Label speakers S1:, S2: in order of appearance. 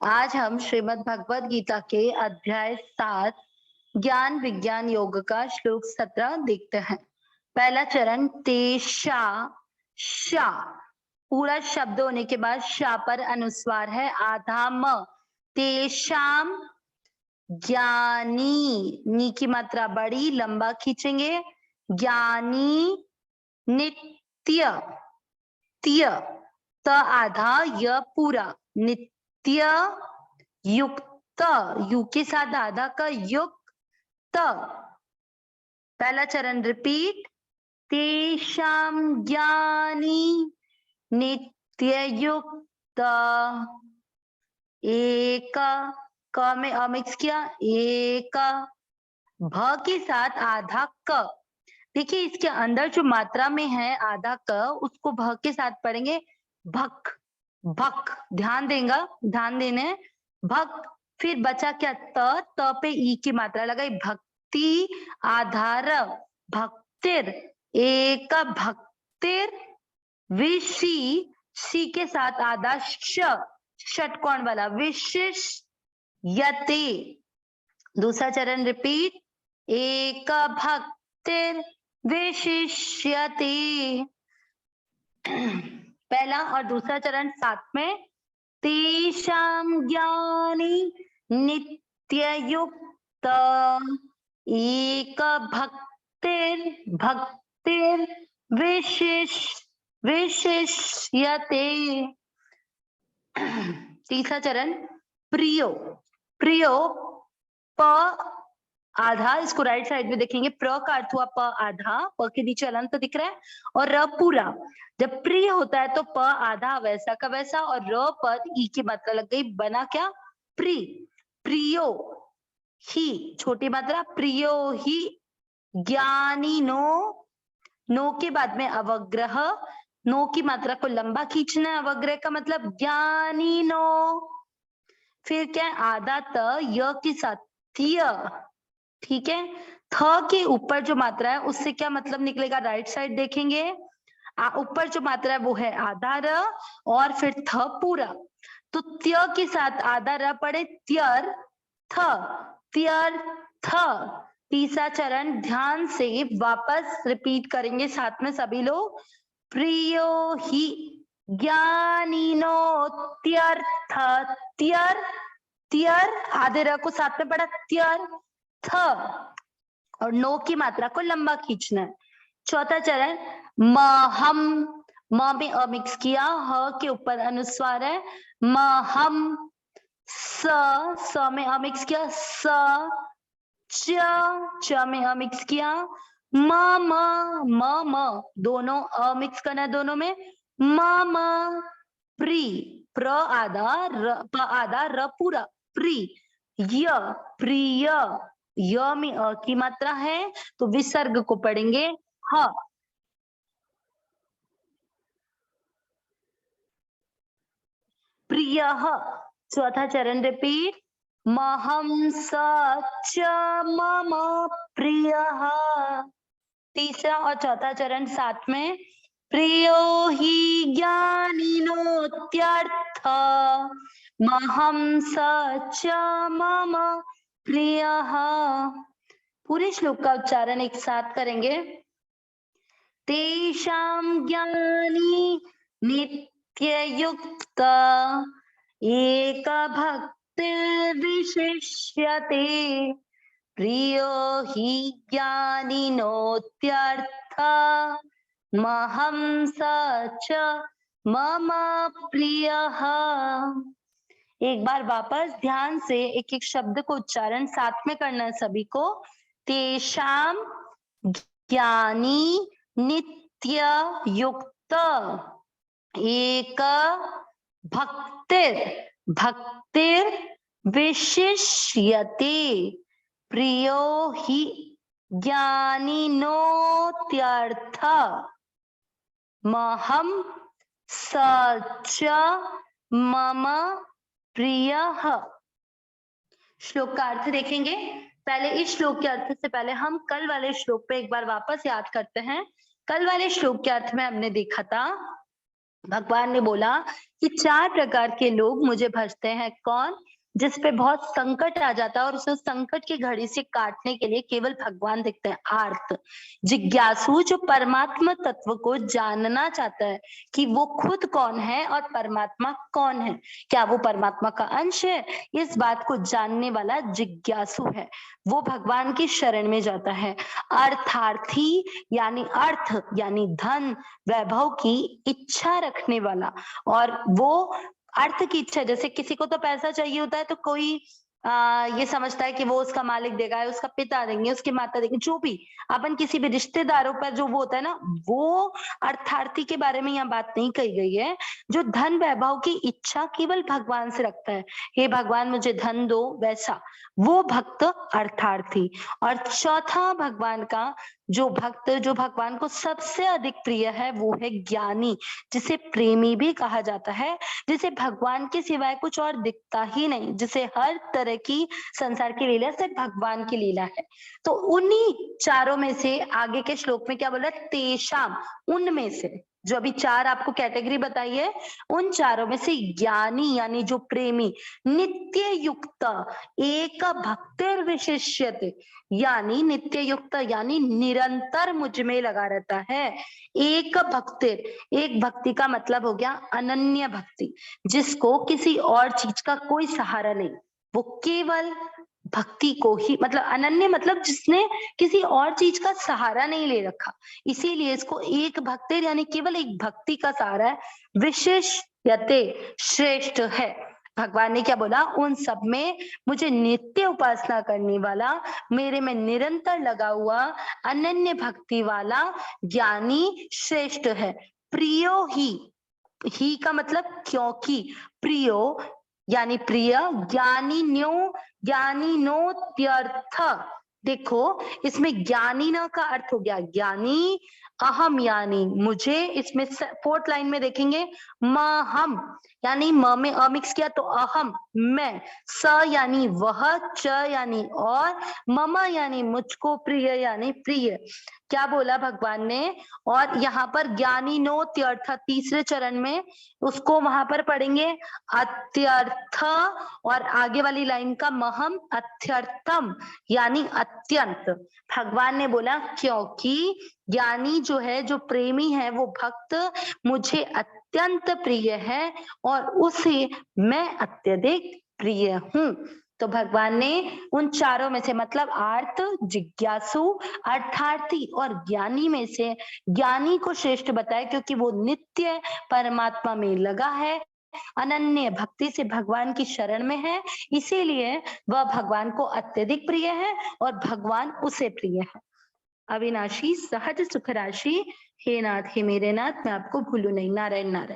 S1: आज हम श्रीमद् भगवद गीता के अध्याय 7 ज्ञान विज्ञान योग का श्लोक 17 देखते हैं। पहला चरण तेषा शा, पूरा शब्द होने के बाद शा पर अनुस्वार है, आधा म। तेषाम ज्ञानी, नी की मात्रा बड़ी, लंबा खींचेंगे। ज्ञानी नित्य, त्य त आधा, य पूरा, नित्य युक्त, यू के साथ आधा का युक्त। पहला चरण रिपीट, तेषां ज्ञानी नित्य युक्त, एक, क में अमिक्स किया, एक, भ के साथ आधा क। देखिए इसके अंदर जो मात्रा में है आधा क, उसको भ के साथ पढ़ेंगे भक, भक, ध्यान देने, भक। फिर बचा क्या, त पे ई की मात्रा लगाई, भक्ति आधार, भक्तिर, एक भक्तिर, विषि, सी के साथ आधा श, षटकोण वाला, विशिष्ट यते। दूसरा चरण रिपीट, एक भक्तिर विशिष्यते। पहला और दूसरा चरण साथ में, तेषां ज्ञानी नित्य युक्त, एक भक्तिर भक्तिर विशिष्यते। तीसरा चरण प्रियो, प्रियो प आधा, इसको राइट साइड में देखेंगे, प्र का अर्थ हुआ प आधा, प के नीचे अलंत दिख रहा है, और र पूरा। जब प्रिय होता है तो प आधा वैसा का वैसा, और र पद ई की मात्रा लग गई, बना क्या, प्रि, प्रियो ही, छोटी मात्रा, प्रियो ही ज्ञानी नो के बाद में अवग्रह, नो की मात्रा को लंबा खींचना है, अवग्रह का मतलब ज्ञानी नो। फिर क्या है, आधा त य के साथ त्य, ठीक है। थ के ऊपर जो मात्रा है उससे क्या मतलब निकलेगा, राइट साइड देखेंगे, ऊपर जो मात्रा है वो है आधा र, और फिर थ पूरा, तो त्य के साथ आधा र पड़े, त्यर थ, त्यर थ। तीसरा चरण ध्यान से वापस रिपीट करेंगे साथ में सभी लोग, प्रियो ही ज्ञानिनो त्यर्थ, त्यर, त्यर, आधे र को साथ में पड़ा, त्यर थ, और नो की मात्रा को लंबा खींचना है। चौथा चरण महम, म में अमिक्स किया, ह के ऊपर अनुस्वार है, महम, स में अमिक्स किया, च में अमिक्स किया, म दोनों अमिक्स करना है दोनों में, म प्री, प्र आधा प आधा र पूरा, प्री, य प्रिय, य में अ की मात्रा है तो विसर्ग को पढ़ेंगे ह। प्रिय, चौथा चरण रिपीट, महम स च मम प्रिय। तीसरा और चौथा चरण साथ में, प्रियो ही ज्ञानिनोत्यर्थ, महम स च मम प्रिय। पूरे श्लोक का उच्चारण एक साथ करेंगे, तेषां ज्ञानी नित्य युक्त, एक भक्तिर्विशिष्यते, प्रियो हि ज्ञानिनोत्यर्थ, महं स च मम प्रियः। एक बार वापस ध्यान से एक एक शब्द को उच्चारण साथ में करना है सभी को, तेषां ज्ञानी नित्य युक्त, एक भक्तिर भक्तिर विशिष्यते, प्रियो हि ज्ञानिनोत्यर्थ, महम स च मम प्रियः। श्लोक का अर्थ देखेंगे। पहले इस श्लोक के अर्थ से पहले हम कल वाले श्लोक पे एक बार वापस याद करते हैं। कल वाले श्लोक के अर्थ में हमने देखा था, भगवान ने बोला कि 4 प्रकार के लोग मुझे भजते हैं। कौन? जिस पे बहुत संकट आ जाता है और उसे उस संकट की घड़ी से काटने के लिए केवल भगवान दिखते हैं। आर्त, जिज्ञासु, जो परमात्मा तत्व को जानना चाहता है कि वो खुद कौन है और परमात्मा कौन है। क्या वो परमात्मा का अंश है? इस बात को जानने वाला जिज्ञासु है, वो भगवान की शरण में जाता है। अर्थार्थी यानी अर्थ यानी धन, वैभव की इच्छा रखने वाला, और वो अर्थ की इच्छा, जैसे किसी को तो पैसा चाहिए होता है तो कोई ये समझता है कि वो उसका मालिक देगा, उसका पिता देंगे, उसकी माता देंगे, जो भी अपन किसी भी रिश्तेदारों पर जो वो होता है ना, वो अर्थार्थी के बारे में यहाँ बात नहीं कही गई है। जो धन वैभव की इच्छा केवल भगवान से रखता है, हे भगवान मुझे धन दो, वैसा वो भक्त अर्थार्थी। और चौथा भगवान का जो भक्त, जो भगवान को सबसे अधिक प्रिय है, वो है ज्ञानी, जिसे प्रेमी भी कहा जाता है, जिसे भगवान के सिवाय कुछ और दिखता ही नहीं, जिसे हर तरह की संसार की लीला सिर्फ भगवान की लीला है। तो उन्हीं चारों में से आगे के श्लोक में क्या बोला? तेषाम, उनमें से, जो अभी 4 आपको कैटेगरी बताई है, उन चारों में से ज्ञानी यानी जो प्रेमी, नित्य युक्त एक भक्तिर विशिष्यते, यानी नित्य युक्त यानी निरंतर मुझ में लगा रहता है। एक भक्तिर, एक भक्ति का मतलब हो गया अनन्य भक्ति, जिसको किसी और चीज का कोई सहारा नहीं, वो केवल भक्ति को ही, मतलब अनन्य मतलब जिसने किसी और चीज का सहारा नहीं ले रखा, इसीलिए इसको एक भक्तिर यानी केवल एक भक्ति का सहारा है। विशेष यते, श्रेष्ठ है। भगवान ने क्या बोला? उन सब में मुझे नित्य उपासना करने वाला, मेरे में निरंतर लगा हुआ अनन्य भक्ति वाला ज्ञानी श्रेष्ठ है। प्रियो ही का मतलब क्योंकि, प्रियो यानी प्रिय, ज्ञानी ज्ञानिनोत्यर्थ। देखो इसमें ज्ञानी न का अर्थ हो गया ज्ञानी, अहम यानी मुझे, इसमें 4th लाइन में देखेंगे हम यानी म में अ मिक्स किया तो अहम मैं, स यानी वह, च यानी और, मम यानी मुझको, प्रिय यानी प्रिय। क्या बोला भगवान ने? और यहाँ पर ज्ञानी नो त्यर्थ, तीसरे चरण में उसको वहां पर पढ़ेंगे अत्यर्थ, और आगे वाली लाइन का महम अत्यर्थम यानी अत्यंत। भगवान ने बोला क्योंकि ज्ञानी जो है, जो प्रेमी है, वो भक्त मुझे अत्यंत प्रिय है और उसे मैं अत्यधिक प्रिय हूं। तो भगवान ने उन चारों में से, मतलब आर्त, जिज्ञासु, अर्थार्थी और ज्ञानी में से ज्ञानी को श्रेष्ठ बताया, क्योंकि वो नित्य परमात्मा में लगा है, अनन्य भक्ति से भगवान की शरण में है, इसीलिए वह भगवान को अत्यधिक प्रिय है और भगवान उसे प्रिय है। अविनाशी सहज सुख राशि, हे नाथ हे मेरे नाथ, मैं आपको भूलू नहीं। नारायण नारायण।